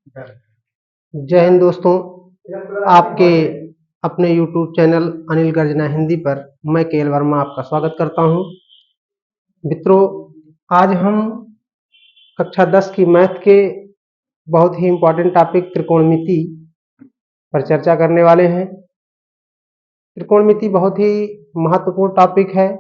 जय हिंद दोस्तों। आपके अपने YouTube चैनल अनिल गर्जना हिंदी पर मैं केएल वर्मा आपका स्वागत करता हूं। मित्रों, आज हम कक्षा 10 की मैथ के बहुत ही इम्पोर्टेंट टॉपिक त्रिकोणमिति पर चर्चा करने वाले हैं। त्रिकोणमिति बहुत ही महत्वपूर्ण टॉपिक है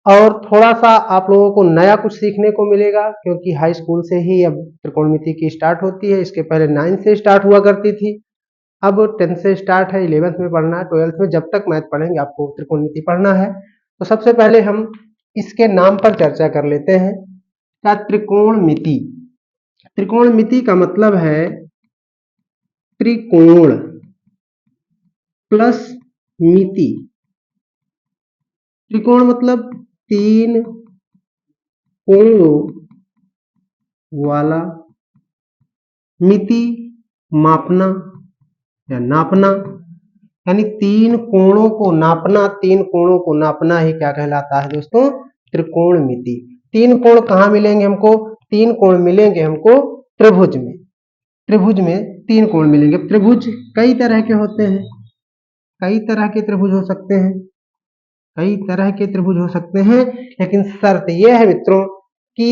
और थोड़ा सा आप लोगों को नया कुछ सीखने को मिलेगा, क्योंकि हाई स्कूल से ही अब त्रिकोणमिति की स्टार्ट होती है। इसके पहले 9th से स्टार्ट हुआ करती थी, अब 10th से स्टार्ट है, 11th में पढ़ना है, 12th में, जब तक मैथ पढ़ेंगे आपको त्रिकोणमिति पढ़ना है। तो सबसे पहले हम इसके नाम पर चर्चा कर लेते हैं। क्या त्रिकोणमिति? त्रिकोणमिति का मतलब है त्रिकोण प्लस मिति। त्रिकोण मतलब 3 कोणों वाला, मिति मापना या नापना, यानी 3 कोणों को नापना। 3 कोणों को नापना ही क्या कहलाता है दोस्तों? त्रिकोणमिति। 3 कोण कहाँ मिलेंगे हमको? 3 कोण मिलेंगे हमको त्रिभुज में। त्रिभुज में 3 कोण मिलेंगे। त्रिभुज कई तरह के होते हैं, कई तरह के त्रिभुज हो सकते हैं, कई तरह के त्रिभुज हो सकते हैं, लेकिन शर्त यह है मित्रों कि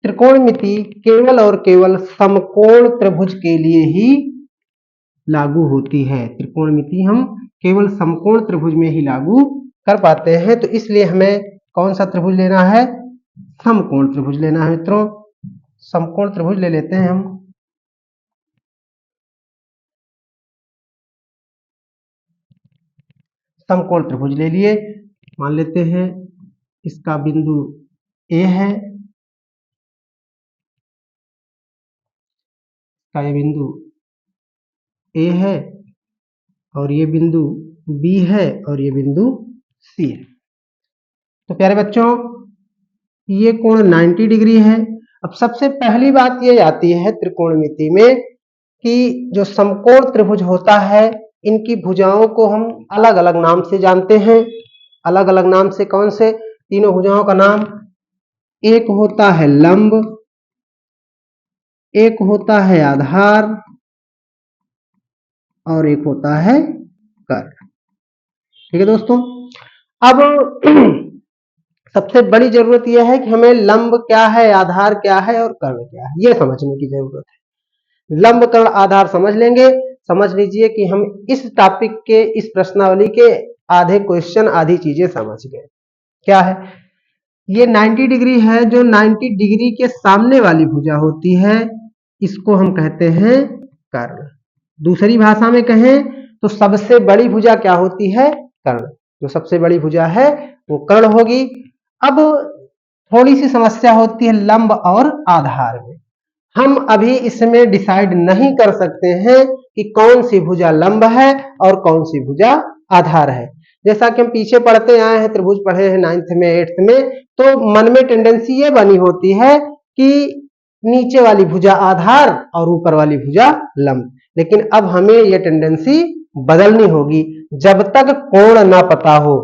त्रिकोणमिति केवल और केवल समकोण त्रिभुज के लिए ही लागू होती है। त्रिकोणमिति हम केवल समकोण त्रिभुज में ही लागू कर पाते हैं। तो इसलिए हमें कौन सा त्रिभुज लेना है? समकोण त्रिभुज लेना है मित्रों। समकोण त्रिभुज ले लेते हैं हम। समकोण त्रिभुज ले लिए। मान लेते हैं इसका बिंदु ए है, का ये बिंदु ए है, और ये बिंदु बी है, और ये बिंदु सी है। तो प्यारे बच्चों, ये कोण 90 डिग्री है। अब सबसे पहली बात ये आती है त्रिकोणमिति में कि जो समकोण त्रिभुज होता है, इनकी भुजाओं को हम अलग अलग नाम से जानते हैं। अलग अलग नाम से कौन से? तीनों भुजाओं का नाम, एक होता है लंब, एक होता है आधार, और एक होता है कर्ण। ठीक है दोस्तों। अब सबसे बड़ी जरूरत यह है कि हमें लंब क्या है, आधार क्या है और कर्ण क्या है, यह समझने की जरूरत है। लंब कर्ण आधार समझ लेंगे। समझ लीजिए कि हम इस टॉपिक के, इस प्रश्नावली के आधे क्वेश्चन, आधी चीजें समझ गए। क्या है? ये 90 डिग्री है, जो 90 डिग्री के सामने वाली भुजा होती है, इसको हम कहते हैं कर्ण। दूसरी भाषा में कहें तो सबसे बड़ी भुजा क्या होती है? कर्ण। जो सबसे बड़ी भुजा है वो कर्ण होगी। अब थोड़ी सी समस्या होती है लंब और आधार में। हम अभी इसमें डिसाइड नहीं कर सकते हैं कि कौन सी भुजा लंब है और कौन सी भुजा आधार है। जैसा कि हम पीछे पढ़ते आए हैं, त्रिभुज पढ़े हैं 9th में, 8th में, तो मन में टेंडेंसी ये बनी होती है कि नीचे वाली भुजा आधार और ऊपर वाली भुजा लंब। लेकिन अब हमें ये टेंडेंसी बदलनी होगी। जब तक कोण ना पता हो,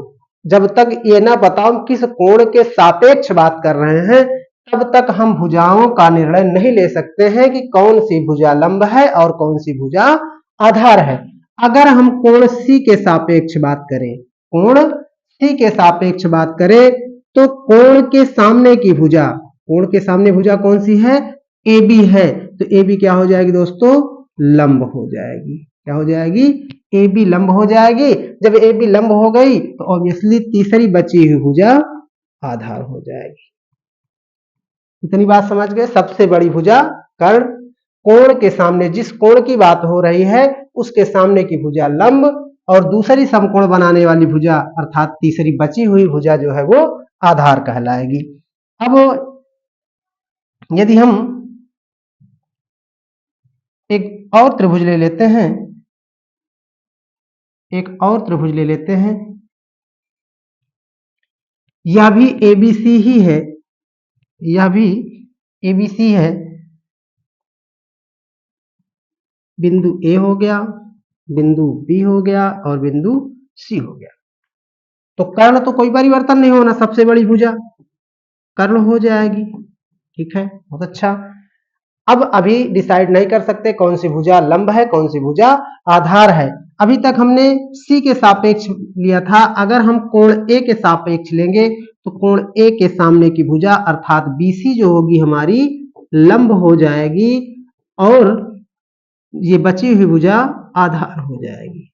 जब तक ये ना पता हो किस कोण के सापेक्ष बात कर रहे हैं, तब तक हम भुजाओं का निर्णय नहीं ले सकते हैं कि कौन सी भुजा लंब है और कौन सी भुजा आधार है। अगर हम कोण सी के सापेक्ष बात करें, कोण सी के सापेक्ष बात करें, तो कोण के सामने की भुजा, कोण के सामने भुजा कौन सी है? ए बी है। तो ए बी क्या हो जाएगी दोस्तों? लंब हो जाएगी। क्या हो जाएगी? ए बी लंब हो जाएगी। जब ए बी लंब हो गई तो ऑब्वियसली तीसरी बची हुई भुजा आधार हो जाएगी। इतनी बात समझ गए? सबसे बड़ी भुजा कर्ण, कोण के सामने, जिस कोण की बात हो रही है उसके सामने की भुजा लंब, और दूसरी समकोण बनाने वाली भुजा अर्थात तीसरी बची हुई भुजा जो है वो आधार कहलाएगी। अब यदि हम एक और त्रिभुज ले लेते हैं, एक और त्रिभुज ले लेते हैं, यह भी एबीसी ही है, यह भी एबीसी है। बिंदु ए हो गया, बिंदु बी हो गया और बिंदु सी हो गया। तो कर्ण तो कोई परिवर्तन नहीं होना, सबसे बड़ी भुजा कर्ण हो जाएगी। ठीक है, बहुत अच्छा। अब अभी डिसाइड नहीं कर सकते कौन सी भुजा लंब है, कौन सी भुजा आधार है। अभी तक हमने सी के सापेक्ष लिया था, अगर हम कोण ए के सापेक्ष लेंगे तो कोण ए के सामने की भुजा अर्थात बीसी जो होगी हमारी लंब हो जाएगी और ये बची हुई भुजा आधार हो जाएगी।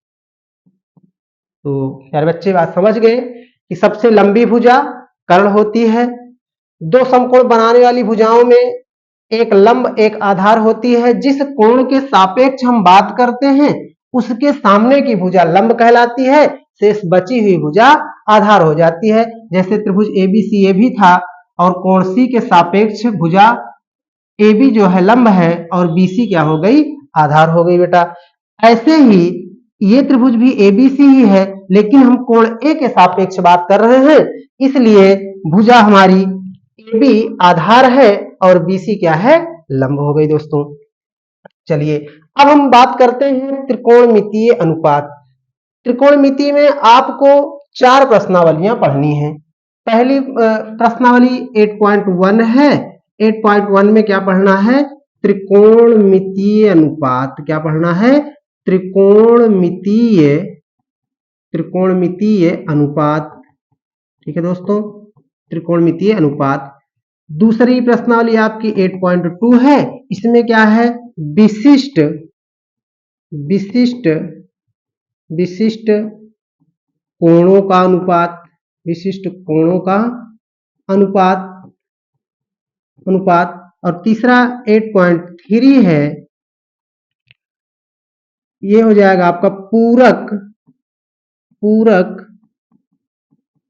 तो प्यारे बच्चे बात समझ गए कि सबसे लंबी भुजा कर्ण होती है। दो समकोण बनाने वाली भुजाओं में एक लंब एक आधार होती है। जिस कोण के सापेक्ष हम बात करते हैं उसके सामने की भुजा लंब कहलाती है, शेष बची हुई भुजा आधार हो जाती है। जैसे त्रिभुज ABCAB था और कोण C के सापेक्ष भुजा AB जो है लंब है और BC क्या हो गई, आधार हो गई बेटा। ऐसे ही ये त्रिभुज भी ABC ही है, लेकिन हम कोण A के सापेक्ष बात कर रहे हैं, इसलिए भुजा हमारी AB आधार है और BC क्या है, लंब हो गई दोस्तों। चलिए अब हम बात करते हैं त्रिकोणमितीय अनुपात। त्रिकोणमिति में आपको 4 प्रश्नावलियां पढ़नी है। पहली प्रश्नावली 8.1 है। 8.1 में क्या पढ़ना है, त्रिकोणमितीय अनुपात। क्या पढ़ना है, त्रिकोणमितीय अनुपात। ठीक है दोस्तों, त्रिकोणमितीय अनुपात। दूसरी प्रश्नावली आपकी 8.2 है। इसमें क्या है, विशिष्ट कोणों का अनुपात। विशिष्ट कोणों का अनुपात। और तीसरा 8.3 है, ये हो जाएगा आपका पूरक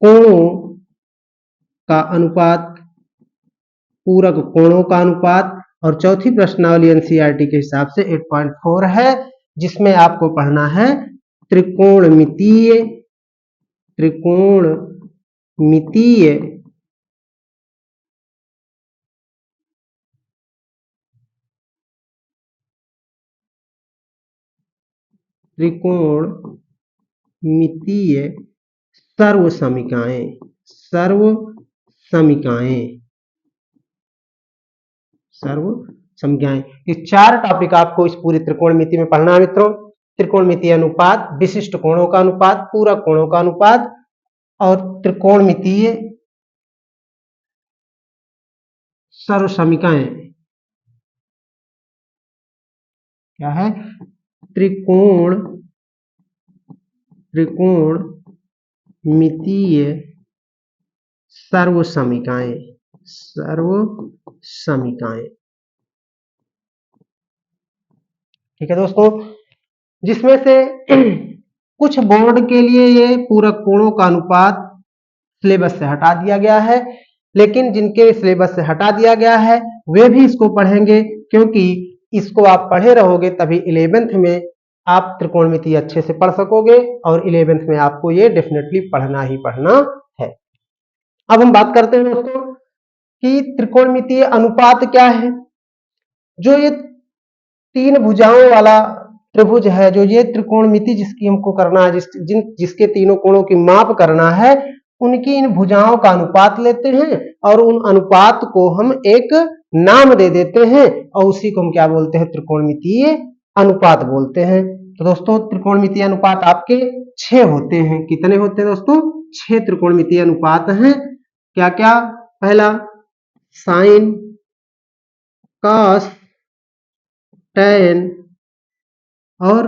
कोणों का अनुपात। पूरक कोणों का अनुपात। और चौथी प्रश्नावली एनसीईआरटी के हिसाब से 8.4 है, जिसमें आपको पढ़ना है त्रिकोणमितीय सर्वसमीकाएं। ये 4 टॉपिक आपको इस पूरी त्रिकोणमिति में पढ़ना है मित्रों। त्रिकोणमितीय अनुपात, विशिष्ट कोणों का अनुपात, पूरक कोणों का अनुपात और त्रिकोणमितीय सर्वसमीकाएं। क्या है, त्रिकोणमितीय सर्वसमीकाएं। ठीक है दोस्तों, जिसमें से कुछ बोर्ड के लिए ये पूरक कोणों का अनुपात सिलेबस से हटा दिया गया है, लेकिन जिनके सिलेबस से हटा दिया गया है वे भी इसको पढ़ेंगे, क्योंकि इसको आप पढ़े रहोगे तभी 11th में आप त्रिकोणमिति अच्छे से पढ़ सकोगे और 11th में आपको ये डेफिनेटली पढ़ना ही पढ़ना है। अब हम बात करते हैं दोस्तों कि त्रिकोणमितीय अनुपात क्या है। जो ये 3 भुजाओं वाला त्रिभुज है, जो ये त्रिकोणमिति जिसकी हमको करना है, जिसके तीनों कोणों की माप करना है, उनकी इन भुजाओं का अनुपात लेते हैं और उन अनुपात को हम एक नाम दे देते हैं और उसी को हम क्या बोलते हैं, त्रिकोणमितीय अनुपात बोलते हैं। तो दोस्तों त्रिकोणमितीय अनुपात आपके 6 होते हैं। कितने होते हैं दोस्तों, 6 त्रिकोणमितीय अनुपात हैं। क्या क्या, पहला साइन, कॉस, टैन और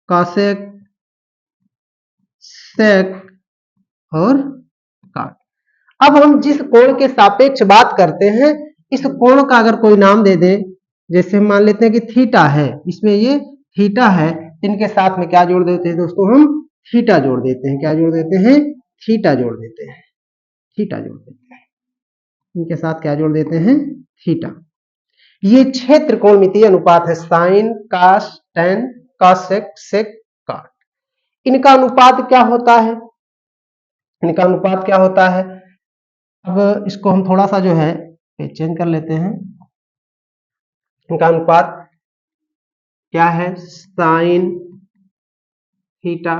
कॉसेक, सेक और काट। अब हम जिस कोण के सापेक्ष बात करते हैं, इस कोण का अगर कोई नाम दे दे, जैसे हम मान लेते हैं कि थीटा है, इसमें ये थीटा है, इनके साथ में क्या जोड़ देते हैं दोस्तों, हम थीटा जोड़ देते हैं। क्या जोड़ देते हैं, थीटा जोड़ देते हैं। इनके साथ क्या जोड़ देते हैं, थीटा। ये 6 त्रिकोणमितीय अनुपात है, साइन, कॉस, टैन, कॉसेक, सेक, काट। इनका अनुपात क्या होता है, अब इसको हम थोड़ा सा जो है चेंज कर लेते हैं। इनका अनुपात क्या है, sine theta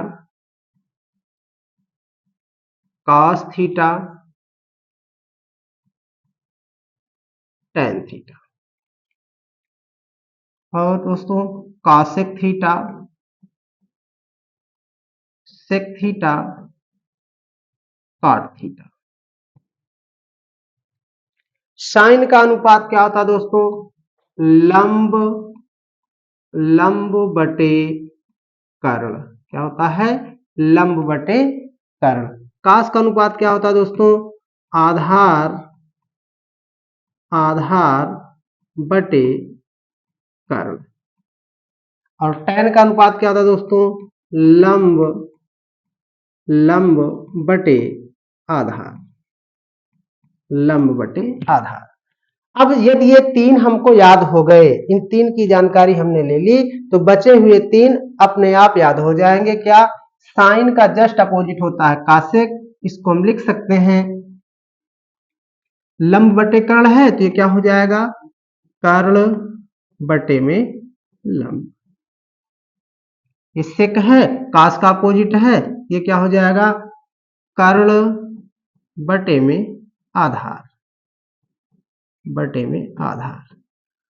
cos theta tan theta, और दोस्तों cosec theta sec theta cot theta. Sine का अनुपात क्या होता है दोस्तों? लंब बटे कर्ण। क्या होता है? लंब बटे कर्ण। कास का अनुपात क्या होता है दोस्तों? आधार बटे कर्ण। और tan का अनुपात क्या होता है दोस्तों? लंब बटे आधार। लंब बटे आधार। अब यदि ये तीन हमको याद हो गए, इन तीन की जानकारी हमने ले ली, तो बचे हुए तीन अपने आप याद हो जाएंगे। क्या? साइन का जस्ट अपोजिट होता है कासेक, इसको हम लिख सकते हैं लंब बटे कर्ण है तो ये क्या हो जाएगा? कर्ण बटे में लंब। ये सेक है, कास का अपोजिट है, ये क्या हो जाएगा? कर्ण बटे में आधार। बटे में आधार।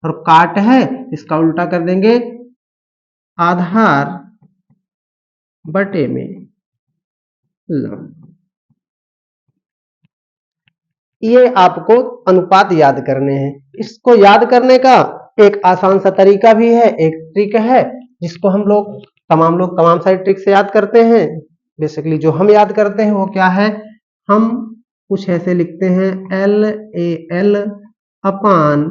और काट है, इसका उल्टा कर देंगे, आधार बटे में लंब। ये आपको अनुपात याद करने हैं। इसको याद करने का एक आसान सा तरीका भी है, एक ट्रिक है जिसको हम लोग तमाम सारी ट्रिक से याद करते हैं। बेसिकली जो हम याद करते हैं वो क्या है? हम कुछ ऐसे लिखते हैं LAL अपान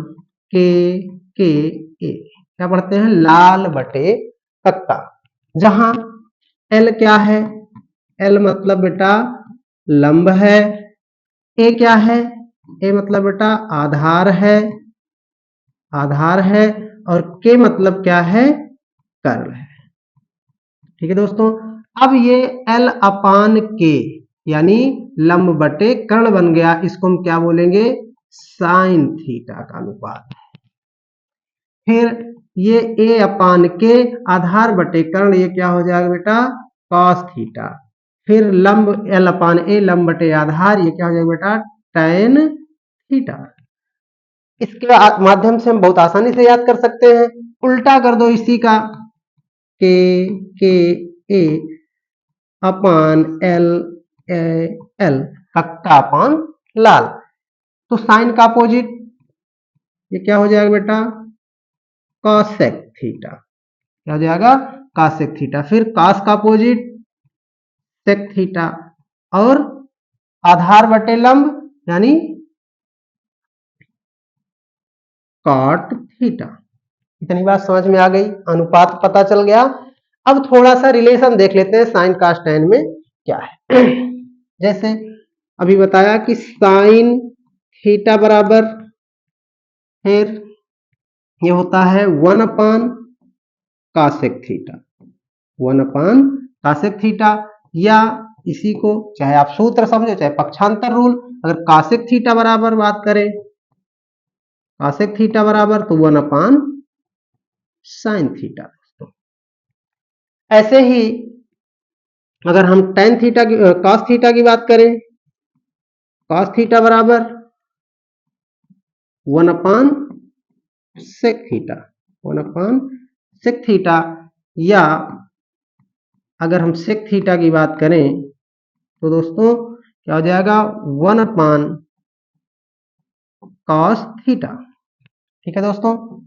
के ए। क्या पढ़ते हैं? लाल बटे कक्का। जहां L क्या है? L मतलब बेटा लंब है। ए क्या है? ए मतलब बेटा आधार है, और के मतलब क्या है? कर्ण है। ठीक है दोस्तों। अब ये L अपान के यानी लंब बटे कर्ण बन गया, इसको हम क्या बोलेंगे? साइन थीटा का अनुपात। फिर ये ए अपान के आधार बटे कर्ण, ये क्या हो जाएगा बेटा? Cos theta. फिर लंब L अपान ए लंब बटे आधार, ये क्या हो जाएगा बेटा? Tan theta. इसके माध्यम से हम बहुत आसानी से याद कर सकते हैं। उल्टा कर दो इसी का, के ए अपान एल कक्का अपान लाल। तो साइन का अपोजिट ये क्या हो जाएगा बेटा? Cosec theta. क्या हो जाएगा? Cosec theta. फिर कॉस का अपोजिट सेक थीटा, और आधार बटे लंब यानी कॉट थीटा। इतनी बात समझ में आ गई, अनुपात पता चल गया। अब थोड़ा सा रिलेशन देख लेते हैं साइन कास टैन में क्या है। जैसे अभी बताया कि साइन थीटा बराबर, फिर ये होता है 1 अपान कासेक थीटा। 1 अपान कासेक थीटा, या इसी को चाहे आप सूत्र समझो चाहे पक्षांतर रूल। अगर कासेक थीटा बराबर बात करें, कासेक थीटा बराबर तो 1 अपान साइन थीटा। ऐसे ही अगर हम टेन थीटा की कॉस थीटा की बात करें, कॉस थीटा बराबर 1 अपान सेक थीटा। 1 अपान सेक थीटा, या अगर हम सेक थीटा की बात करें तो दोस्तों क्या हो जाएगा? 1 अपान कॉस थीटा। ठीक है दोस्तों।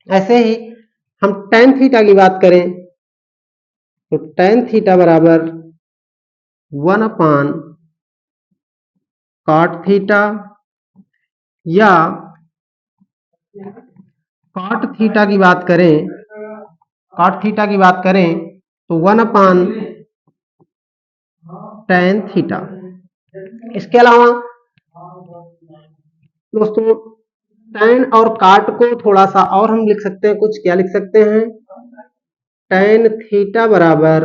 ऐसे ही हम टेन थीटा की बात करें तो टेन थीटा बराबर 1 अपान कॉट थीटा, या कॉट थीटा की बात करें, कॉट थीटा की बात करें तो 1 अपान टेन थीटा। इसके अलावा दोस्तों टेन और काट को थोड़ा सा और हम लिख सकते हैं, कुछ क्या लिख सकते हैं? टेन थीटा बराबर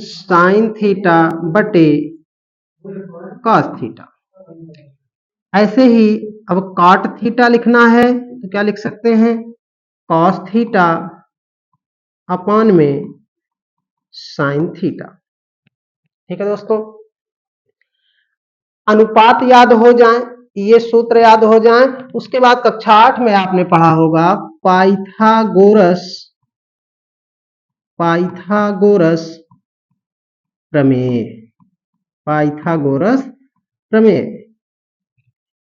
साइन थीटा बटे कॉस थीटा। ऐसे ही अब कॉट थीटा लिखना है तो क्या लिख सकते हैं? कॉस थीटा अपान में साइन थीटा। ठीक है दोस्तों, अनुपात याद हो जाए, ये सूत्र याद हो जाए, उसके बाद कक्षा 8 में आपने पढ़ा होगा पाइथागोरस पाइथागोरस प्रमेय। पाइथागोरस प्रमेय,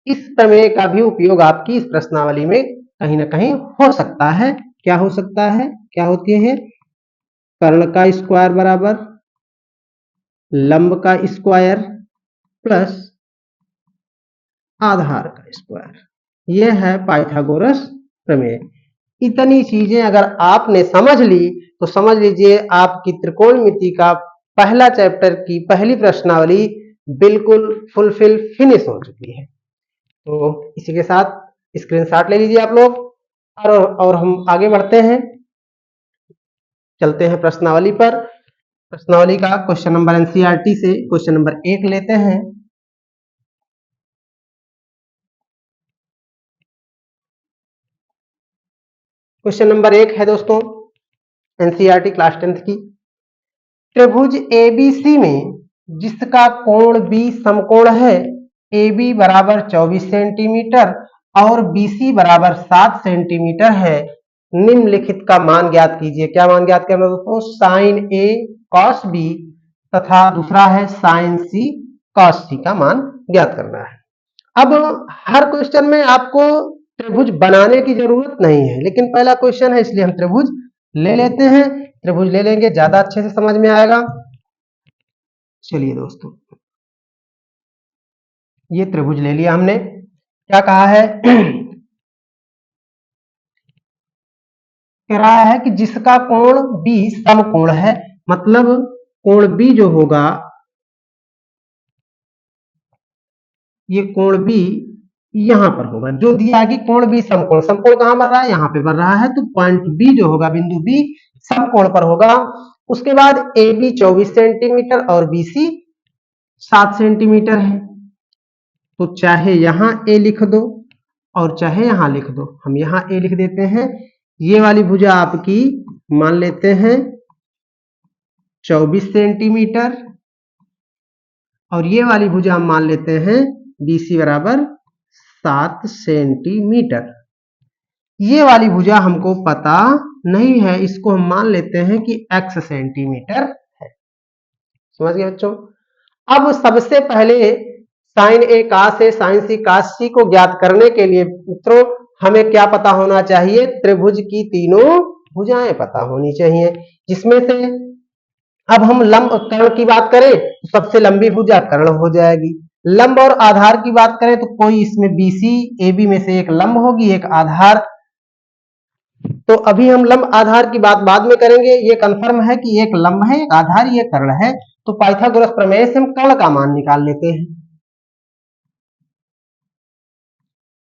इस प्रमेय का भी उपयोग आपकी इस प्रश्नावली में कहीं ना कहीं हो सकता है। क्या हो सकता है, क्या होती है? कर्ण का स्क्वायर बराबर लंब का स्क्वायर प्लस आधार का स्क्वायर, यह है पाइथागोरस प्रमेय। इतनी चीजें अगर आपने समझ ली तो समझ लीजिए आपकी त्रिकोणमिति का पहला चैप्टर की पहली प्रश्नावली बिल्कुल फुलफिल फिनिश हो चुकी है। तो इसी के साथ स्क्रीनशॉट ले लीजिए आप लोग, और हम आगे बढ़ते हैं, चलते हैं प्रश्नावली पर। प्रश्नावली का क्वेश्चन नंबर एनसीईआरटी से क्वेश्चन नंबर 1 लेते हैं। क्वेश्चन नंबर 1 है दोस्तों एनसीईआरटी क्लास 10th की, त्रिभुज एबीसी में जिसका कोण बी समकोण है, AB बराबर 24 सेंटीमीटर और BC बराबर 7 सेंटीमीटर है, निम्नलिखित का मान ज्ञात कीजिए। क्या मान ज्ञात करना दोस्तों? साइन A cos B तथा दूसरा है साइन C cos C का मान ज्ञात करना है। अब हर क्वेश्चन में आपको त्रिभुज बनाने की जरूरत नहीं है, लेकिन पहला क्वेश्चन है इसलिए हम त्रिभुज ले लेते हैं। त्रिभुज ले लेंगे, ज्यादा अच्छे से समझ में आएगा। चलिए दोस्तों, ये त्रिभुज ले लिया हमने। क्या कहा है? कह रहा है कि जिसका कोण B समकोण है, मतलब कोण B जो होगा, ये कोण B यहां पर होगा, जो दिया है कि कोण B समकोण, समकोण कहां बन रहा है? यहां पे बन रहा है, तो पॉइंट B जो होगा, बिंदु B समकोण पर होगा। उसके बाद AB 24 सेंटीमीटर और BC 7 सेंटीमीटर है, तो चाहे यहां A लिख दो और चाहे यहां लिख दो। हम यहां A लिख देते हैं। ये वाली भुजा आपकी मान लेते हैं 24 सेंटीमीटर और ये वाली भुजा हम मान लेते हैं BC बराबर 7 सेंटीमीटर। ये वाली भुजा हमको पता नहीं है, इसको हम मान लेते हैं कि x सेंटीमीटर है। समझ गए बच्चों? अब सबसे पहले sine A cos A sine C cos C को ज्ञात करने के लिए मित्रों हमें क्या पता होना चाहिए? त्रिभुज की तीनों भुजाएं पता होनी चाहिए, जिसमें से अब हम लंब कर्ण की बात करें तो सबसे लंबी भुजा कर्ण हो जाएगी। लंब और आधार की बात करें तो कोई इसमें BC AB में से एक लंब होगी, एक आधार। तो अभी हम लंब आधार की बात बाद में करेंगे। ये कंफर्म है कि एक लंब है, एक आधार, ये कर्ण है। तो पाइथागोरस प्रमेय से हम कर्ण का मान निकाल लेते हैं।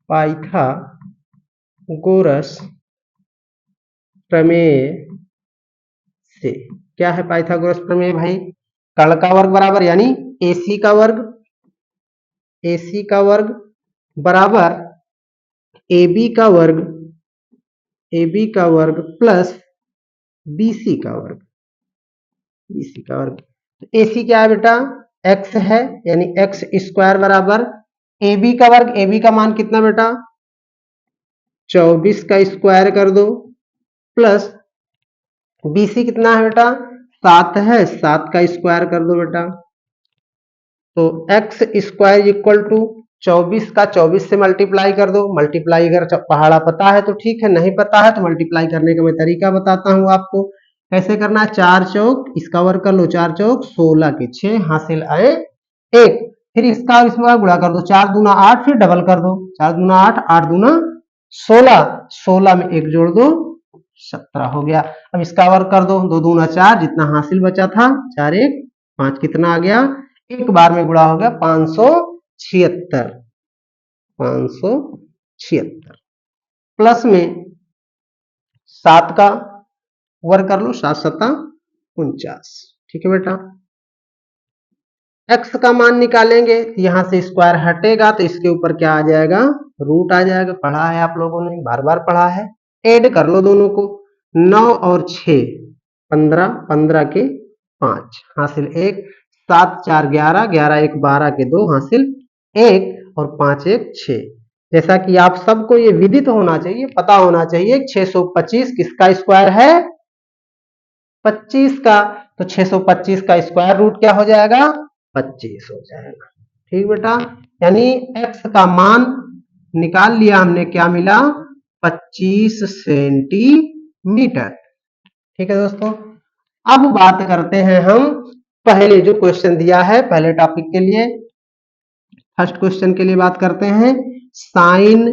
पाइथागोरस प्रमेय से क्या है? पाइथागोरस प्रमेय भाई, कर्ण का वर्ग बराबर यानी AC का वर्ग, AC का वर्ग बराबर AB का वर्ग, AB का वर्ग प्लस BC का वर्ग, BC का वर्ग। तो AC क्या है बेटा? X है, यानी x स्क्वायर बराबर AB का वर्ग, AB का मान कितना बेटा? 24 का स्क्वायर कर दो प्लस BC कितना है बेटा? 7 है, 7 का स्क्वायर कर दो बेटा। तो x स्क्वायर इक्वल टू 24 का 24 से मल्टीप्लाई कर दो। मल्टीप्लाई अगर पहाड़ा पता है तो ठीक है, नहीं पता है तो मल्टीप्लाई करने का मैं तरीका बताता हूं आपको कैसे करना है। 4 चौक, इसका वर्ग कर लो, 4 चौक 16 के 6 हासिल आए 1, फिर इसका और इसका गुणा कर दो, 4 दूना 8, फिर डबल कर दो, 4 दूना 8, 8 दूना 16, 16 में 1 जोड़ दो 17 हो गया। अब इसका वर्ग कर दो, 2 दूना 4, जितना हासिल बचा था 4 1 5, कितना आ गया? एक बार में गुणा हो गया 576, 576 प्लस में 7 का वर्ग कर लो, 7 सत्ता 49। ठीक है बेटा, x का मान निकालेंगे, यहां से स्क्वायर हटेगा तो इसके ऊपर क्या आ जाएगा? रूट आ जाएगा। पढ़ा है आप लोगों ने, बार बार पढ़ा है। ऐड कर लो दोनों को, 9 और 6 15, 15 के 5 हासिल 1, 7 4 11, 11 1 12 के 2 हासिल 1 और 5 1 6। जैसा कि आप सबको ये विदित होना चाहिए, पता होना चाहिए 625 किसका स्क्वायर है? 25 का। तो 625 का स्क्वायर रूट क्या हो जाएगा? 25 हो जाएगा। ठीक बेटा, यानी x का मान निकाल लिया हमने, क्या मिला? 25 सेंटीमीटर। ठीक है दोस्तों, अब बात करते हैं हम पहले जो क्वेश्चन दिया है, पहले टॉपिक के लिए, फर्स्ट क्वेश्चन के लिए बात करते हैं। साइन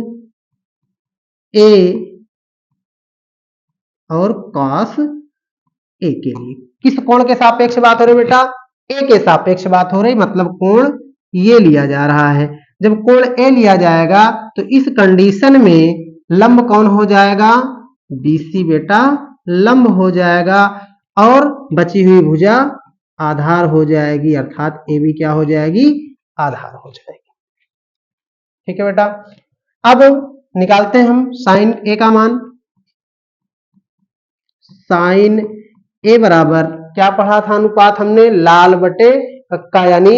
ए और कॉस ए के लिए किस कोण के सापेक्ष बात हो रही बेटा? ए के सापेक्ष बात हो रही, मतलब कोण ये लिया जा रहा है। जब कोण ए लिया जाएगा तो इस कंडीशन में लंब कौन हो जाएगा? बीसी बेटा लंब हो जाएगा, और बची हुई भुजा आधार हो जाएगी, अर्थात ए भी क्या हो जाएगी? आधार हो जाएगी। ठीक है बेटा, अब निकालते हैं हम साइन ए का मान। साइन ए बराबर क्या पढ़ा था अनुपात हमने? लाल बटे कक्का, यानी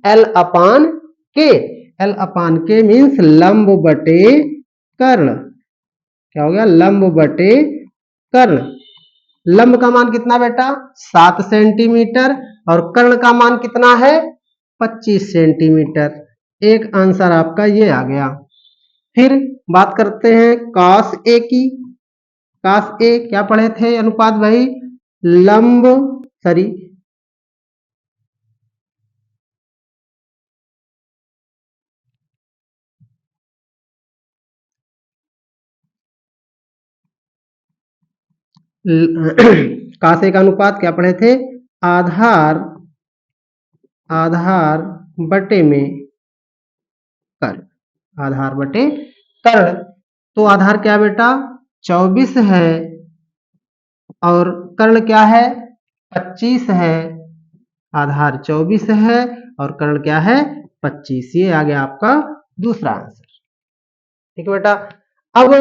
एल अपान के। एल अपान के मीन्स लंब बटे कर्ण। क्या हो गया? लंब बटे कर्ण। लंब का मान कितना बेटा? 7 सेंटीमीटर, और कर्ण का मान कितना है? 25 सेंटीमीटर। एक आंसर आपका ये आ गया। फिर बात करते हैं कॉस ए की। कॉस ए क्या पढ़े थे अनुपात भाई? लंब सॉरी कॉस ए का अनुपात क्या पढ़े थे? आधार आधार बटे में कर्ण। आधार बटे कर्ण। तो आधार क्या बेटा? 24 है, और कर्ण क्या है? 25 है। आधार 24 है और कर्ण क्या है? 25। ये आ गया आपका दूसरा आंसर। ठीक है बेटा, अब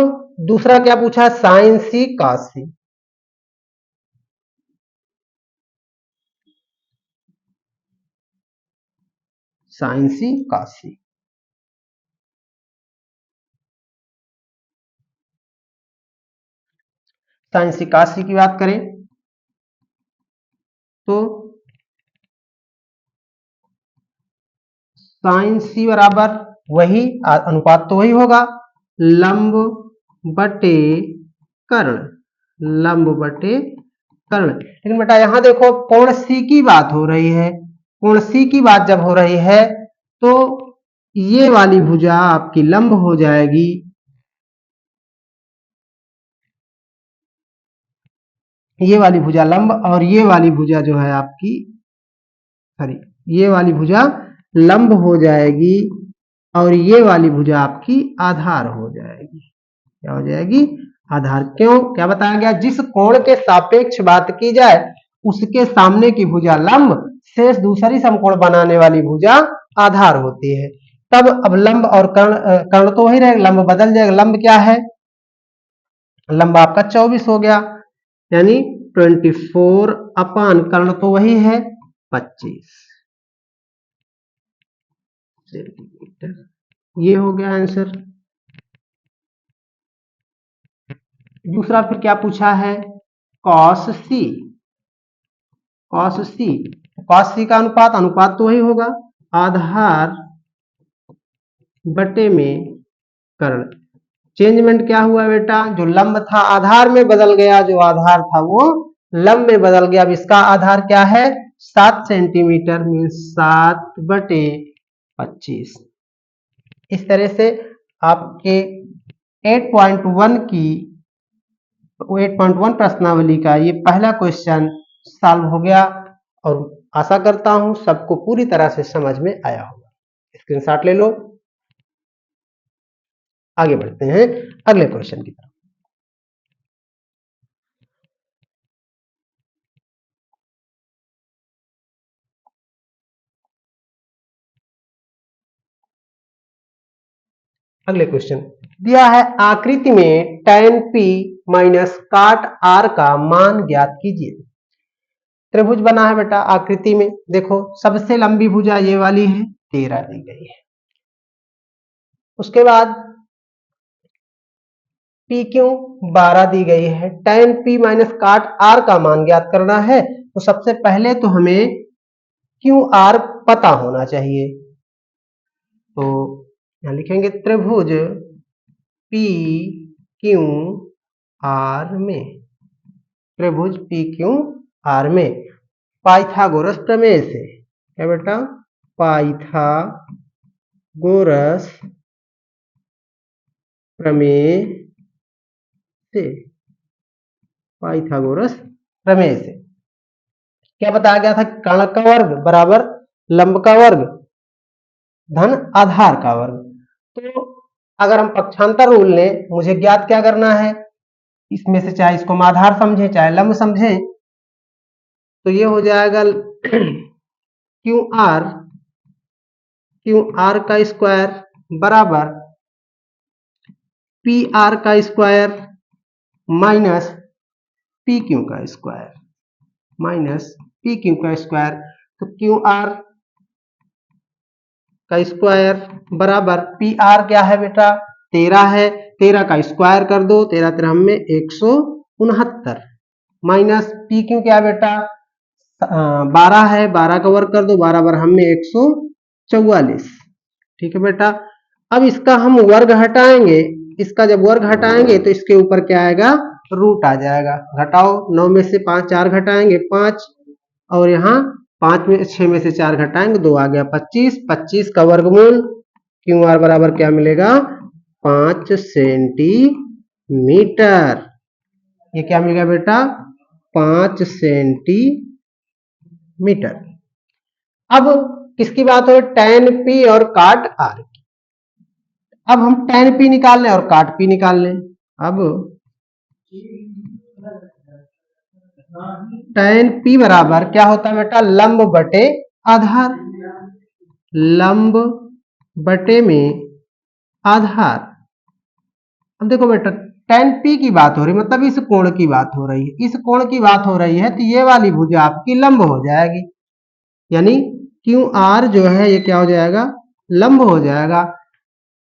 दूसरा क्या पूछा? साइन सी कॉस सी। साइन सी कॉस सी। साइन सी कॉस सी की बात करें तो साइन सी बराबर वही अनुपात तो वही होगा, लंब बटे कर्ण। लंब बटे कर्ण। लेकिन बेटा यहां देखो, कोण सी की बात हो रही है। कोण सी की बात जब हो रही है तो ये वाली भुजा आपकी लंब हो जाएगी, ये वाली भुजा लंब, और ये वाली भुजा जो है आपकी, सॉरी, ये वाली भुजा लंब हो जाएगी, और ये वाली भुजा आपकी आधार हो जाएगी। क्या हो जाएगी? आधार। क्यों? क्या बताया गया? जिस कोण के सापेक्ष बात की जाए उसके सामने की भुजा लंब, शेष दूसरी समकोण बनाने वाली भुजा आधार होती है। तब अब लंब और कर्ण, कर्ण तो वही रहेगा, लंब बदल जाएगा। लंब क्या है? लंब आपका 24 हो गया, यानी 24 अपान कर्ण तो वही है 25 सेंटीमीटर। ये हो गया आंसर। दूसरा फिर क्या पूछा है? कॉस सी। कॉस सी, कॉस सी का अनुपात, अनुपात तो वही होगा, आधार बटे में कर्ण। चेंजमेंट क्या हुआ बेटा? जो लंब था आधार में बदल गया, जो आधार था वो लंब में बदल गया। अब इसका आधार क्या है? 7 सेंटीमीटर, मीन्स 7 बटे 25। इस तरह से आपके 8.1 की 8.1 प्रश्नावली का ये पहला क्वेश्चन सॉल्व हो गया, और आशा करता हूं सबको पूरी तरह से समझ में आया होगा। स्क्रीनशॉट ले लो। आगे बढ़ते हैं अगले क्वेश्चन की तरफ। अगले क्वेश्चन दिया है, आकृति में tan p माइनस काट r का मान ज्ञात कीजिए। त्रिभुज बना है बेटा आकृति में। देखो सबसे लंबी भुजा ये वाली है, 13 दी गई है। उसके बाद पी क्यू 12 दी गई है। tan p माइनस काट आर का मान ज्ञात करना है, तो सबसे पहले तो हमें क्यू आर पता होना चाहिए। तो यहां लिखेंगे त्रिभुज पी क्यू आर में, त्रिभुज पी क्यू आर में पाइथागोरस प्रमेय से, क्या बेटा, पाइथागोरस प्रमेय से, पाइथागोरस प्रमेय से क्या बताया गया था, कर्ण का वर्ग बराबर लंब का वर्ग धन आधार का वर्ग। तो अगर हम पक्षांतर रूल लें, मुझे ज्ञात क्या करना है, इसमें से चाहे इसको हम आधार समझे चाहे लंब समझे, तो ये हो जाएगा क्यू आर का स्क्वायर बराबर पी आर का स्क्वायर माइनस पी क्यू का स्क्वायर, माइनस पी क्यू का स्क्वायर। तो क्यू आर का स्क्वायर बराबर पी आर क्या है बेटा, 13 है, 13 का स्क्वायर कर दो, 13 13 में 169 माइनस पी क्यू क्या बेटा 12 है, 12 का वर्ग कर दो, 12 12 में 144। ठीक है बेटा। अब इसका हम वर्ग हटाएंगे, इसका जब वर्ग हटाएंगे तो इसके ऊपर क्या आएगा, रूट आ जाएगा। घटाओ, 9 में से 5 4 घटाएंगे 5, और यहाँ 5 में 6 में से 4 घटाएंगे 2 आ गया 25, 25 का वर्गमूल क्यू आर बराबर क्या मिलेगा 5 सेंटीमीटर। ये क्या मिलेगा बेटा 5 सेंटीमीटर। अब किसकी बात हो, tan p और काट r की। अब हम tan p निकाल लें और काट p निकाल लें। अब tan p बराबर क्या होता है बेटा, लंब बटे आधार, लंब बटे में आधार। अब देखो बेटा tan p की बात हो रही, मतलब इस कोण की बात हो रही है, इस कोण की बात हो रही है, तो ये वाली भुजा आपकी लंब हो जाएगी, यानी क्यू आर जो है ये क्या हो जाएगा, लंब हो जाएगा।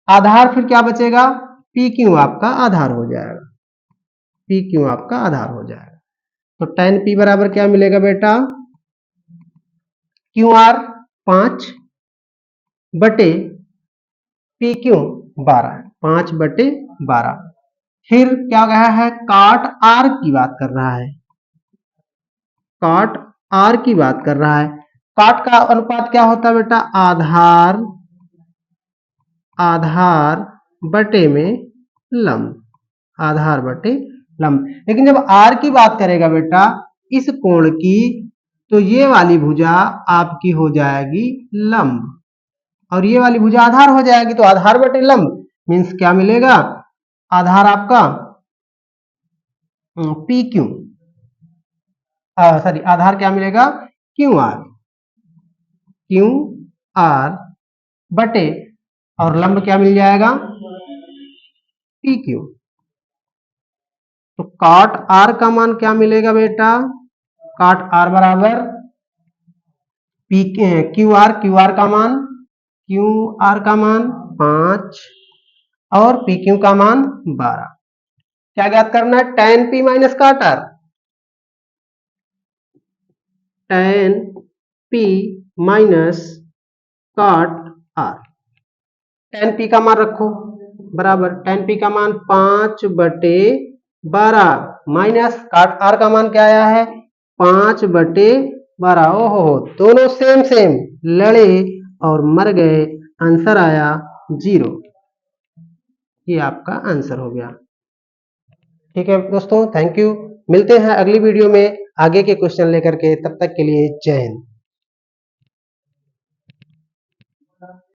आधार फिर क्या बचेगा, पी क्यू आपका आधार हो जाएगा, पी क्यू आपका आधार हो जाएगा। तो tan p बराबर क्या मिलेगा बेटा, क्यू आर 5 बटे पी क्यू 12, 5 बटे 12। फिर क्या कहा है, काट आर की बात कर रहा है, काट आर की बात कर रहा है। काट का अनुपात क्या होता है बेटा, आधार आधार बटे में लंब, आधार बटे लंब। लेकिन जब आर की बात करेगा बेटा इस कोण की, तो ये वाली भुजा आपकी हो जाएगी लंब, और ये वाली भुजा आधार हो जाएगी, तो आधार बटे लंब मीन्स क्या मिलेगा, आधार आपका पी क्यू, सॉरी आधार क्या मिलेगा क्यू आर बटे, और लंब क्या मिल जाएगा पी क्यू। तो काट आर का मान क्या मिलेगा बेटा, काट आर बराबर पी क्यू आर का मान, क्यू आर का मान 5 और पी क्यू का मान 12। क्या ज्ञात करना है, tan p माइनस काट आर, tan p माइनस काट आर। tan p का मान रखो बराबर, tan p का मान 5 बटे 12 माइनस काट आर का मान क्या आया है 5 बटे 12। ओहो दोनों सेम सेम लड़े और मर गए, आंसर आया 0। ये आपका आंसर हो गया। ठीक है दोस्तों, थैंक यू। मिलते हैं अगली वीडियो में आगे के क्वेश्चन लेकर के, तब तक के लिए जय हिंद।